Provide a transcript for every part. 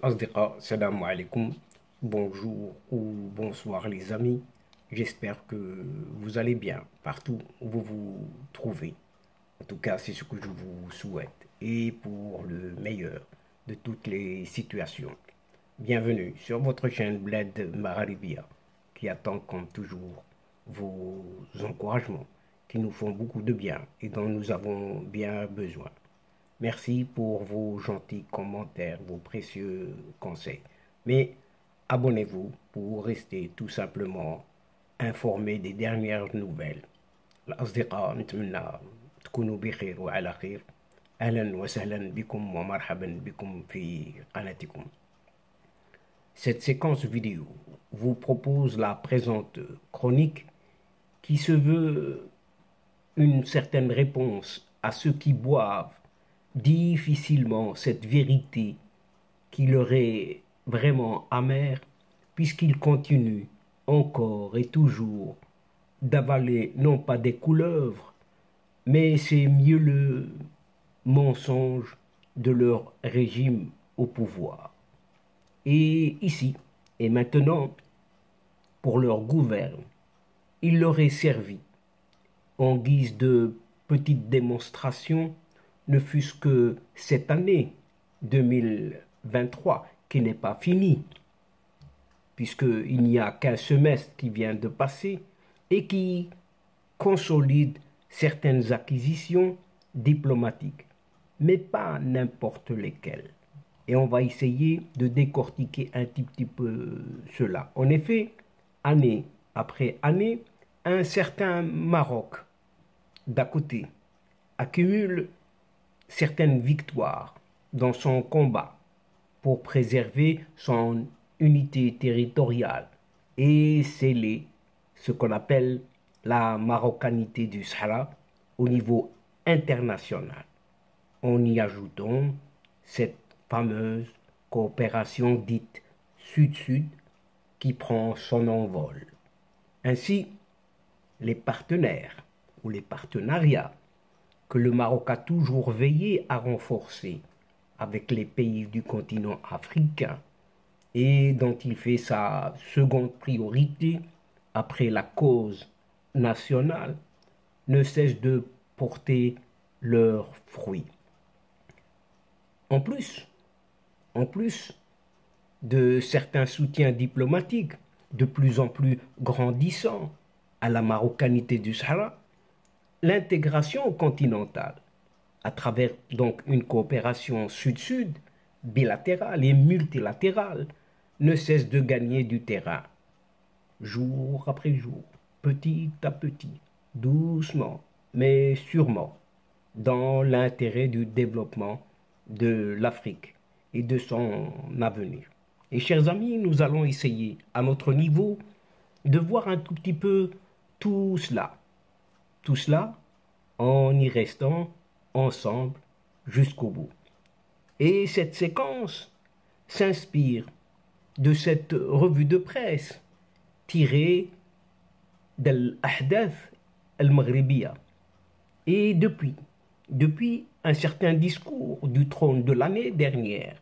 Asdiqa, salam alaikum, bonjour ou bonsoir les amis. J'espère que vous allez bien partout où vous vous trouvez. En tout cas, c'est ce que je vous souhaite et pour le meilleur de toutes les situations. Bienvenue sur votre chaîne Bled Mararibia qui attend comme toujours vos encouragements qui nous font beaucoup de bien et dont nous avons bien besoin. Merci pour vos gentils commentaires, vos précieux conseils. Mais abonnez-vous pour rester tout simplement informé des dernières nouvelles. الأصدقاء نتمنى تكونوا بخير وعلى خير. أهلا وسهلا بكم ومرحبا بكم في قناتكم. Cette séquence vidéo vous propose la présente chronique qui se veut une certaine réponse à ceux qui boivent difficilement cette vérité qui leur est vraiment amère, puisqu'ils continuent encore et toujours d'avaler non pas des couleuvres, mais c'est mieux le mensonge de leur régime au pouvoir. Et ici, et maintenant, pour leur gouverne, il leur est servi, en guise de petite démonstration, ne fût-ce que cette année 2023 qui n'est pas finie, puisqu'il n'y a qu'un semestre qui vient de passer et qui consolide certaines acquisitions diplomatiques, mais pas n'importe lesquelles. Et on va essayer de décortiquer un petit peu cela. En effet, année après année, un certain Maroc, d'à côté, accumule certaines victoires dans son combat pour préserver son unité territoriale et sceller ce qu'on appelle la marocanité du Sahara au niveau international, en y ajoutant cette fameuse coopération dite Sud-Sud qui prend son envol. Ainsi, les partenaires ou les partenariats que le Maroc a toujours veillé à renforcer avec les pays du continent africain et dont il fait sa seconde priorité après la cause nationale, ne cesse de porter leurs fruits. En plus de certains soutiens diplomatiques de plus en plus grandissants à la marocanité du Sahara, l'intégration continentale, à travers donc une coopération sud-sud, bilatérale et multilatérale, ne cesse de gagner du terrain, jour après jour, petit à petit, doucement, mais sûrement, dans l'intérêt du développement de l'Afrique et de son avenir. Et chers amis, nous allons essayer, à notre niveau, de voir un tout petit peu tout cela. Tout cela en y restant ensemble jusqu'au bout. Et cette séquence s'inspire de cette revue de presse tirée d'Al-Ahdath al-Maghribiya. Et depuis un certain discours du trône de l'année dernière,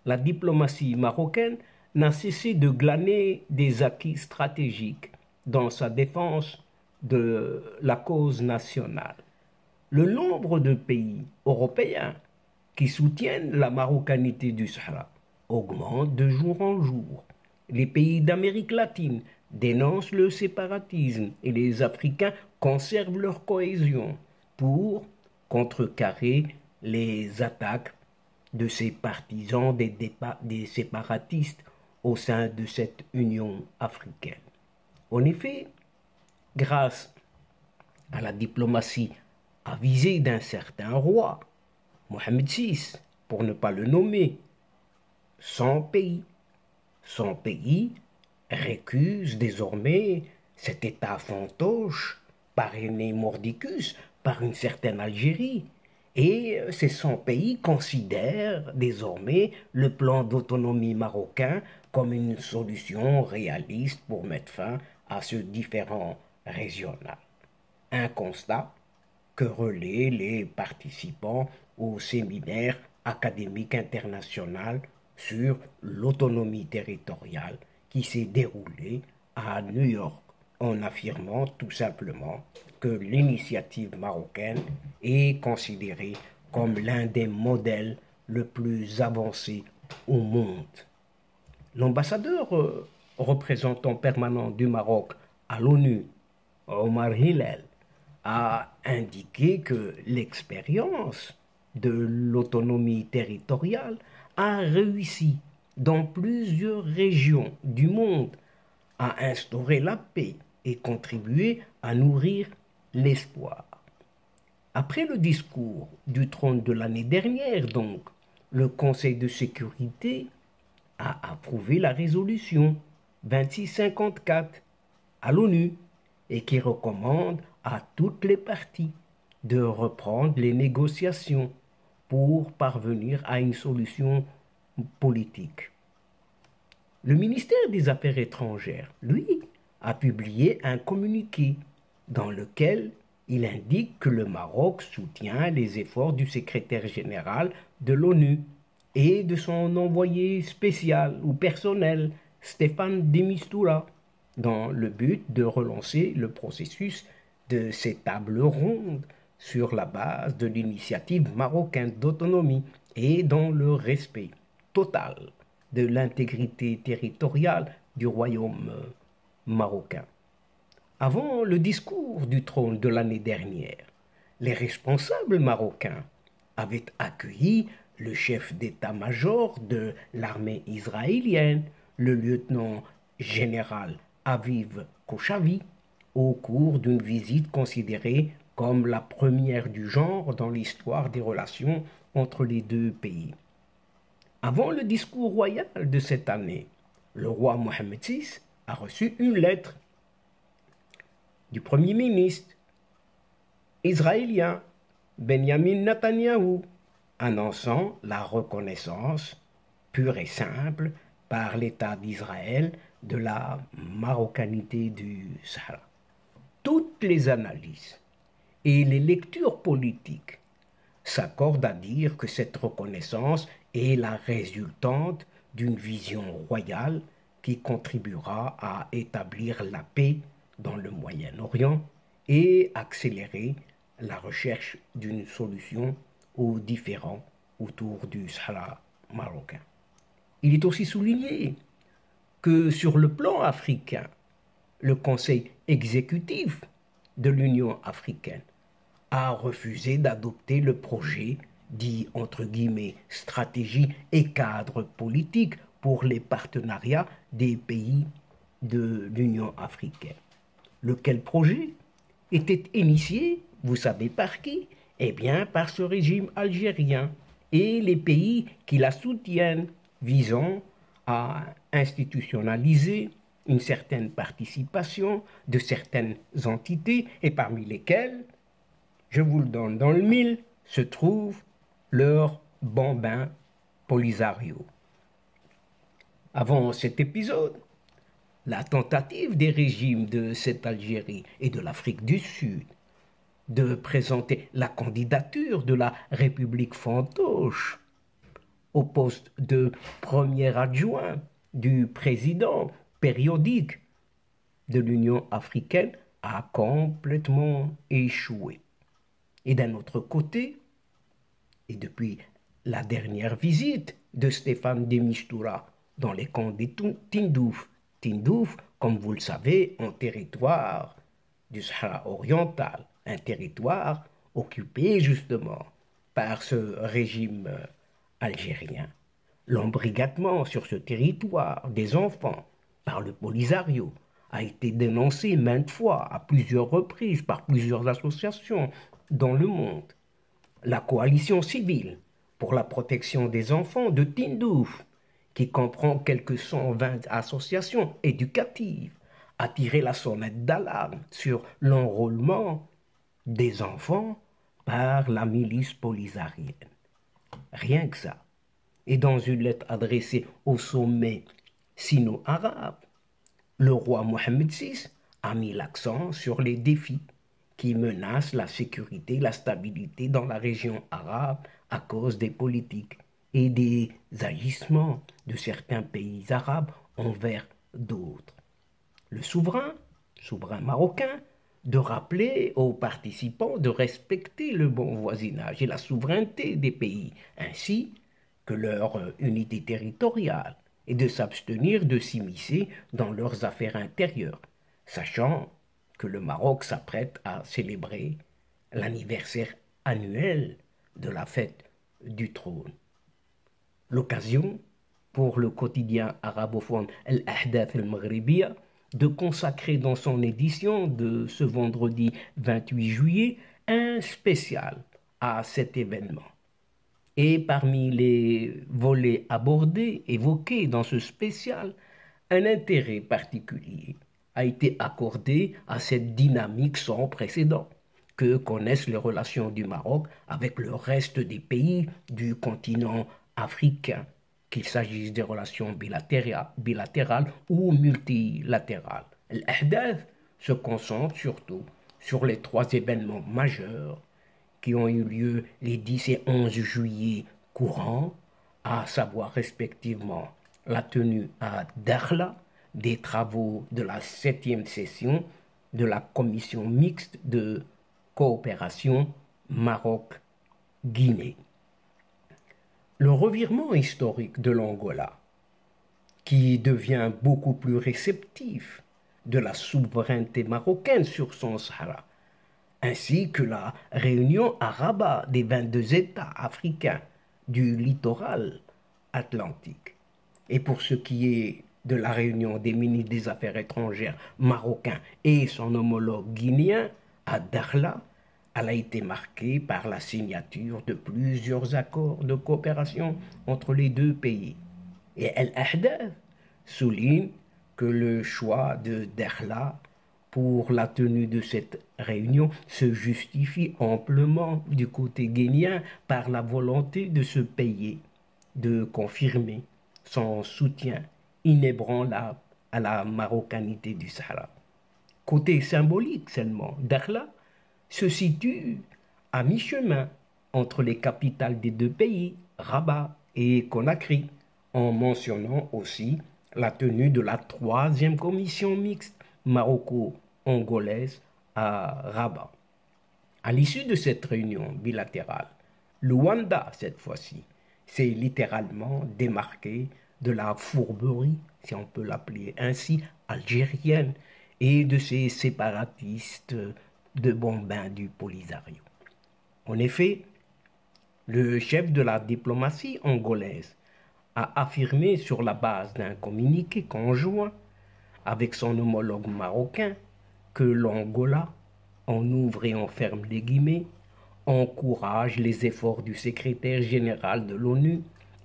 la diplomatie marocaine n'a cessé de glaner des acquis stratégiques dans sa défense de la cause nationale. Le nombre de pays européens qui soutiennent la marocanité du Sahara augmente de jour en jour. Les pays d'Amérique latine dénoncent le séparatisme et les Africains conservent leur cohésion pour contrecarrer les attaques de ces partisans des séparatistes au sein de cette Union africaine. En effet, grâce à la diplomatie avisée d'un certain roi, Mohamed VI, pour ne pas le nommer, son pays récuse désormais cet État fantoche, parrainé mordicus par une certaine Algérie. Et c'est son pays considère désormais le plan d'autonomie marocain comme une solution réaliste pour mettre fin à ce différend régional. Un constat que relaient les participants au séminaire académique international sur l'autonomie territoriale qui s'est déroulée à New York en affirmant tout simplement que l'initiative marocaine est considérée comme l'un des modèles le plus avancé au monde. L'ambassadeur représentant permanent du Maroc à l'ONU, Omar Hillel, a indiqué que l'expérience de l'autonomie territoriale a réussi dans plusieurs régions du monde à instaurer la paix et contribuer à nourrir l'espoir. Après le discours du trône de l'année dernière, donc, le Conseil de sécurité a approuvé la résolution 2654 à l'ONU et qui recommande à toutes les parties de reprendre les négociations pour parvenir à une solution politique. Le ministère des Affaires étrangères, lui, a publié un communiqué dans lequel il indique que le Maroc soutient les efforts du secrétaire général de l'ONU et de son envoyé spécial ou personnel, Stéphane de Mistura, dans le but de relancer le processus de ces tables rondes sur la base de l'initiative marocaine d'autonomie et dans le respect total de l'intégrité territoriale du royaume marocain. Avant le discours du trône de l'année dernière, les responsables marocains avaient accueilli le chef d'état-major de l'armée israélienne, le lieutenant général Aviv Kochavi, au cours d'une visite considérée comme la première du genre dans l'histoire des relations entre les deux pays. Avant le discours royal de cette année, le roi Mohammed VI a reçu une lettre du Premier ministre israélien Benjamin Netanyahou annonçant la reconnaissance pure et simple par l'État d'Israël de la marocanité du Sahara. Toutes les analyses et les lectures politiques s'accordent à dire que cette reconnaissance est la résultante d'une vision royale qui contribuera à établir la paix dans le Moyen-Orient et accélérer la recherche d'une solution aux différends autour du Sahara marocain. Il est aussi souligné que sur le plan africain, le Conseil exécutif de l'Union africaine a refusé d'adopter le projet dit entre guillemets stratégie et cadre politique pour les partenariats des pays de l'Union africaine. Lequel projet était initié, vous savez par qui? Eh bien par ce régime algérien et les pays qui la soutiennent, visant à institutionnaliser une certaine participation de certaines entités, et parmi lesquelles, je vous le donne dans le mille, se trouve leur bambin Polisario. Avant cet épisode, la tentative des régimes de cette Algérie et de l'Afrique du Sud de présenter la candidature de la République fantoche au poste de premier adjoint du président périodique de l'Union africaine a complètement échoué. Et d'un autre côté, et depuis la dernière visite de Stéphane de Mistura dans les camps des Tindouf, Tindouf, comme vous le savez, un territoire du Sahara oriental, un territoire occupé justement par ce régime algérien. L'embrigadement sur ce territoire des enfants par le Polisario a été dénoncé maintes fois, à plusieurs reprises, par plusieurs associations dans le monde. La coalition civile pour la protection des enfants de Tindouf, qui comprend quelques 120 associations éducatives, a tiré la sonnette d'alarme sur l'enrôlement des enfants par la milice polisarienne. Rien que ça. Et dans une lettre adressée au sommet sino-arabe, le roi Mohammed VI a mis l'accent sur les défis qui menacent la sécurité et la stabilité dans la région arabe à cause des politiques et des agissements de certains pays arabes envers d'autres. Le souverain marocain, de rappeler aux participants de respecter le bon voisinage et la souveraineté des pays, ainsi que leur unité territoriale, et de s'abstenir de s'immiscer dans leurs affaires intérieures, sachant que le Maroc s'apprête à célébrer l'anniversaire annuel de la fête du trône. L'occasion pour le quotidien arabophone Al-Ahdath al-Maghribiya de consacrer dans son édition de ce vendredi 28 juillet un spécial à cet événement. Et parmi les volets abordés, évoqués dans ce spécial, un intérêt particulier a été accordé à cette dynamique sans précédent que connaissent les relations du Maroc avec le reste des pays du continent africain, qu'il s'agisse des relations bilatérales ou multilatérales. L'Ahdath se concentre surtout sur les trois événements majeurs qui ont eu lieu les 10 et 11 juillet courants, à savoir respectivement la tenue à Dakhla des travaux de la 7e session de la commission mixte de coopération Maroc-Guinée. Le revirement historique de l'Angola, qui devient beaucoup plus réceptif de la souveraineté marocaine sur son Sahara, ainsi que la réunion à Rabat des 22 États africains du littoral atlantique. Et pour ce qui est de la réunion des ministres des Affaires étrangères marocains et son homologue guinéen à Dakhla, elle a été marquée par la signature de plusieurs accords de coopération entre les deux pays. Et El Ahdath souligne que le choix de Dakhla pour la tenue de cette réunion se justifie amplement du côté guinéen par la volonté de ce pays de confirmer son soutien inébranlable à la marocanité du Sahara. Côté symbolique seulement, Dakhla se situe à mi-chemin entre les capitales des deux pays, Rabat et Conakry, en mentionnant aussi la tenue de la 3e commission mixte maroco-angolaise à Rabat. À l'issue de cette réunion bilatérale, Luanda, cette fois-ci, s'est littéralement démarqué de la fourberie, si on peut l'appeler ainsi, algérienne, et de ces séparatistes de Bombin du Polisario. En effet, le chef de la diplomatie angolaise a affirmé sur la base d'un communiqué conjoint avec son homologue marocain que l'Angola, en ouvre et en ferme les guillemets, encourage les efforts du secrétaire général de l'ONU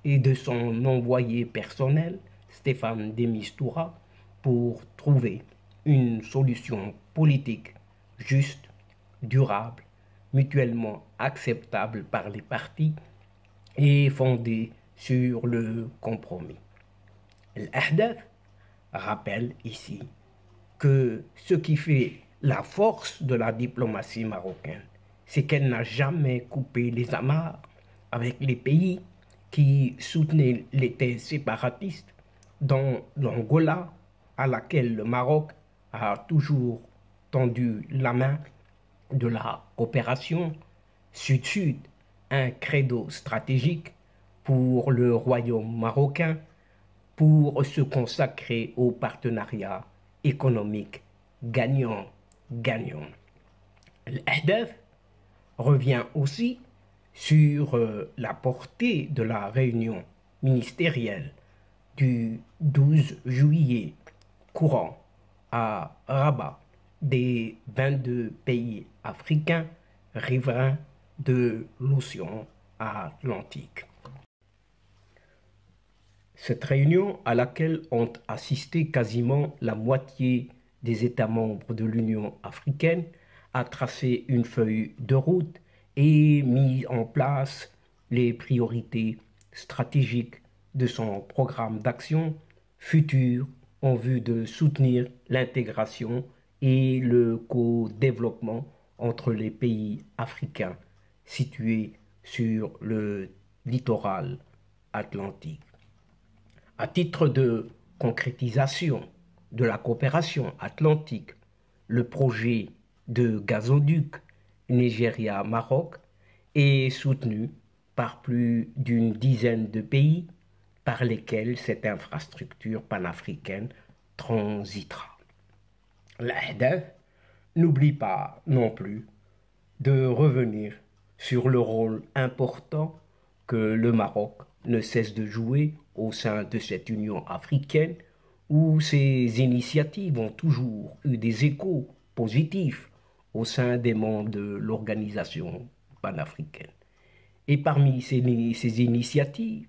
et de son envoyé personnel, Stéphane de Mistura, pour trouver une solution politique juste, durable, mutuellement acceptable par les parties et fondée sur le compromis. L'Ahdath rappelle ici que ce qui fait la force de la diplomatie marocaine, c'est qu'elle n'a jamais coupé les amarres avec les pays qui soutenaient les thèses séparatistes, dont l'Angola, à laquelle le Maroc a toujours tendu la main de la coopération sud-sud, un credo stratégique pour le royaume marocain pour se consacrer au partenariat économique gagnant-gagnant. L'Ahdath revient aussi sur la portée de la réunion ministérielle du 12 juillet courant à Rabat des 22 pays africains riverains de l'océan Atlantique. Cette réunion, à laquelle ont assisté quasiment la moitié des États membres de l'Union africaine, a tracé une feuille de route et mis en place les priorités stratégiques de son programme d'action futur en vue de soutenir l'intégration et le co-développement entre les pays africains situés sur le littoral atlantique. À titre de concrétisation de la coopération atlantique, le projet de gazoduc Nigeria-Maroc est soutenu par plus d'une dizaine de pays par lesquels cette infrastructure panafricaine transitera. L'AHDAF n'oublie pas non plus de revenir sur le rôle important que le Maroc ne cesse de jouer au sein de cette Union africaine où ces initiatives ont toujours eu des échos positifs au sein des membres de l'organisation panafricaine. Et parmi ces initiatives,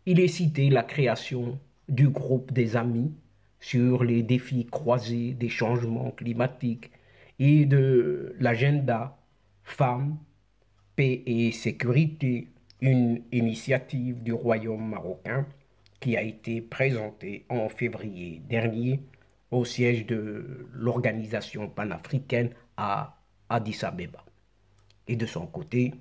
il est cité la création du groupe des amis sur les défis croisés des changements climatiques et de l'agenda Femmes, Paix et Sécurité, une initiative du Royaume marocain qui a été présentée en février dernier au siège de l'organisation panafricaine à Addis Abeba. Et de son côté,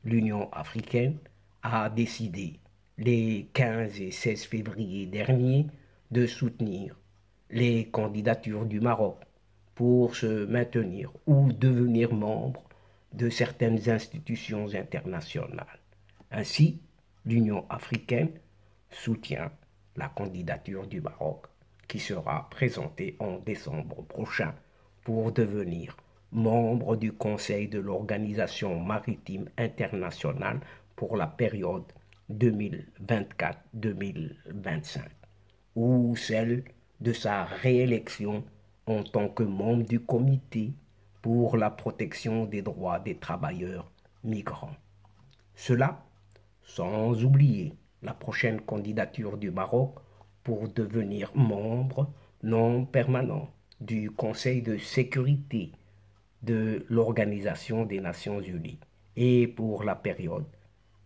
l'Union africaine a décidé les 15 et 16 février dernier de soutenir les candidatures du Maroc pour se maintenir ou devenir membre de certaines institutions internationales. Ainsi, l'Union africaine soutient la candidature du Maroc qui sera présentée en décembre prochain pour devenir membre du Conseil de l'Organisation maritime internationale pour la période 2024-2025 ou celle de sa réélection en tant que membre du comité pour la protection des droits des travailleurs migrants. Cela sans oublier la prochaine candidature du Maroc pour devenir membre non permanent du Conseil de sécurité de l'Organisation des Nations Unies et pour la période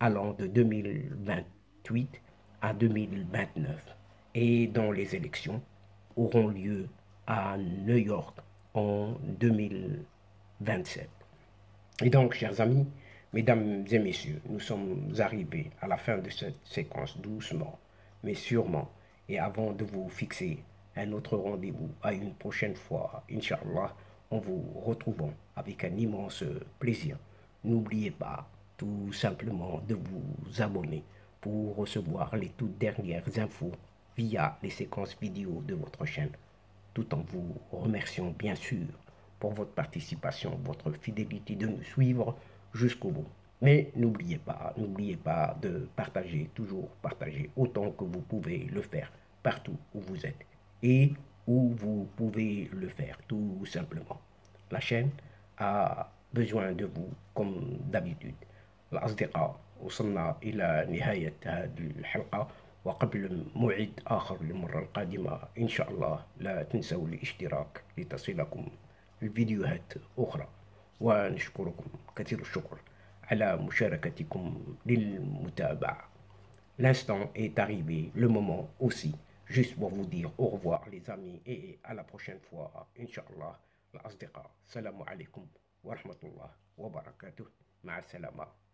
allant de 2028 à 2029 et dont les élections auront lieu à New York en 2027. Et donc, chers amis, mesdames et messieurs, nous sommes arrivés à la fin de cette séquence doucement, mais sûrement, et avant de vous fixer un autre rendez-vous à une prochaine fois, Inch'Allah, en vous retrouvant avec un immense plaisir. N'oubliez pas tout simplement de vous abonner pour recevoir les toutes dernières infos via les séquences vidéo de votre chaîne, tout en vous remerciant bien sûr pour votre participation, votre fidélité de nous suivre jusqu'au bout. Mais n'oubliez pas de partager, toujours partager autant que vous pouvez le faire partout où vous êtes et où vous pouvez le faire tout simplement. La chaîne a besoin de vous comme d'habitude. الأصدقاء وصلنا إلى نهاية هذه الحلقة وقبل موعد آخر للمرة القادمة إن شاء الله لا تنسوا الاشتراك لتصلكم الفيديوهات أخرى ونشكركم كثير الشكر على مشاركتكم للمتابعة. L'instant est arrivé, le moment aussi, juste pour vous dire au revoir les amis et à la prochaine fois, Inch'Allah, الأصدقاء. السلام عليكم ورحمة الله وبركاته. مع السلامة.